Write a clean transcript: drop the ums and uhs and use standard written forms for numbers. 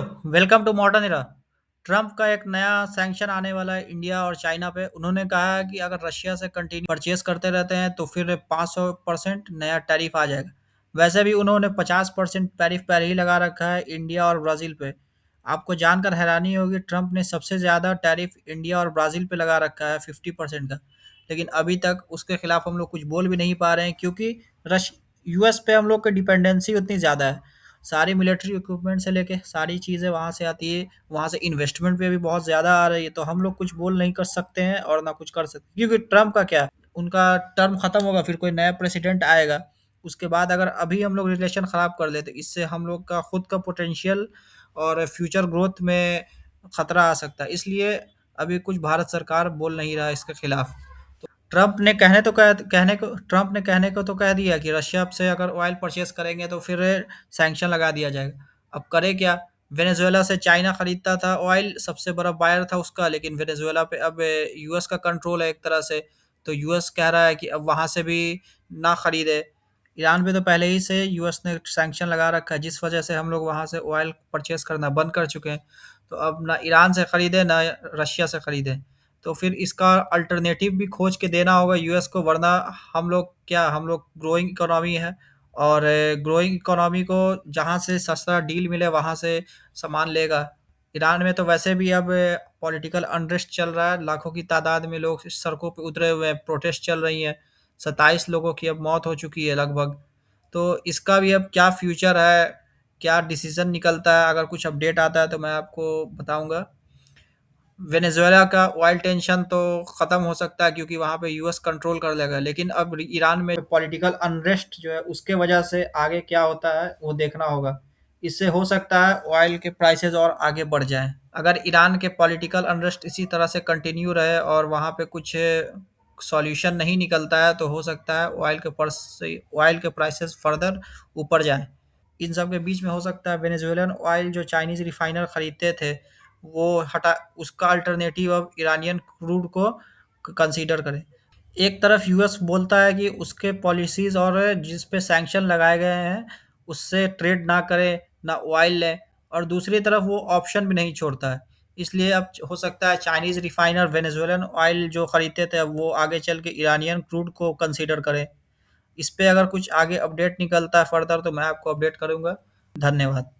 Welcome to modern era. Trump का एक नया सैंक्शन आने वाला है इंडिया और चाइना पे। उन्होंने कहा है कि अगर रशिया से कंटिन्यू परचेज करते रहते हैं तो फिर 500% नया टैरिफ आ जाएगा। वैसे भी उन्होंने 50% टैरिफ पहले ही लगा रखा है इंडिया और ब्राज़ील पे। आपको जानकर हैरानी होगी, ट्रम्प ने सबसे ज़्यादा टैरिफ इंडिया और ब्राज़ील पे लगा रखा है, 50% का। लेकिन अभी तक उसके खिलाफ हम लोग कुछ बोल भी नहीं पा रहे हैं, क्योंकि रश यूएस पे हम लोग की डिपेंडेंसी उतनी ज़्यादा है। सारी मिलिट्री इक्विपमेंट से लेके सारी चीज़ें वहाँ से आती है, वहाँ से इन्वेस्टमेंट पे भी बहुत ज़्यादा आ रही है, तो हम लोग कुछ बोल नहीं कर सकते हैं और ना कुछ कर सकते, क्योंकि ट्रम्प का क्या है, उनका टर्म खत्म होगा, फिर कोई नया प्रेसिडेंट आएगा। उसके बाद अगर अभी हम लोग रिलेशन ख़राब कर लेते, इससे हम लोग का खुद का पोटेंशियल और फ्यूचर ग्रोथ में खतरा आ सकता है। इसलिए अभी कुछ भारत सरकार बोल नहीं रहा है इसके खिलाफ। ट्रम्प ने कहने को तो कह दिया कि रशिया से अगर ऑयल परचेज करेंगे तो फिर सैंक्शन लगा दिया जाएगा। अब करे क्या? वेनेजुएला से चाइना खरीदता था ऑयल, सबसे बड़ा बायर था उसका, लेकिन वेनेजुएला पे अब यूएस का कंट्रोल है एक तरह से। तो यूएस कह रहा है कि अब वहां से भी ना खरीदे। ईरान पे तो पहले ही से यूएस ने सैंक्शन लगा रखा है, जिस वजह से हम लोग वहां से ऑयल परचेज करना बंद कर चुके हैं। तो अब ना ईरान से खरीदे ना रशिया से खरीदे। तो फिर इसका अल्टरनेटिव भी खोज के देना होगा यूएस को, वरना हम लोग ग्रोइंग इकोनॉमी है, और ग्रोइंग इकोनॉमी को जहाँ से सस्ता डील मिले वहाँ से सामान लेगा। ईरान में तो वैसे भी अब पॉलिटिकल अनरेस्ट चल रहा है, लाखों की तादाद में लोग इस सड़कों पे उतरे हुए हैं, प्रोटेस्ट चल रही हैं। 27 लोगों की अब मौत हो चुकी है लगभग। तो इसका भी अब क्या फ्यूचर है, क्या डिसीजन निकलता है, अगर कुछ अपडेट आता है तो मैं आपको बताऊंगा। वेनेजुएला का ऑयल टेंशन तो ख़त्म हो सकता है, क्योंकि वहाँ पे यूएस कंट्रोल कर लेगा, लेकिन अब ईरान में पॉलिटिकल अनरेस्ट जो है उसके वजह से आगे क्या होता है वो देखना होगा। इससे हो सकता है ऑयल के प्राइसेस और आगे बढ़ जाएं। अगर ईरान के पॉलिटिकल अनरेस्ट इसी तरह से कंटिन्यू रहे और वहाँ पे कुछ सॉल्यूशन नहीं निकलता है, तो हो सकता है ऑयल के प्राइसेस फर्दर ऊपर जाएं। इन सब के बीच में हो सकता है वेनेजुएलन ऑयल जो चाइनीज़ रिफाइनर खरीदते थे, वो हटा, उसका अल्टरनेटिव अब इरानियन क्रूड को कंसीडर करें। एक तरफ यूएस बोलता है कि उसके पॉलिसीज़ और जिस पे सैंक्शन लगाए गए हैं, उससे ट्रेड ना करे, ना ऑयल लें, और दूसरी तरफ वो ऑप्शन भी नहीं छोड़ता है। इसलिए अब हो सकता है चाइनीज़ रिफाइनर वेनेजुएलन ऑयल जो खरीदते थे, अब वो आगे चल के इरानियन क्रूड को कंसीडर करें। इस पे अगर कुछ आगे अपडेट निकलता है फर्दर तो मैं आपको अपडेट करूँगा। धन्यवाद।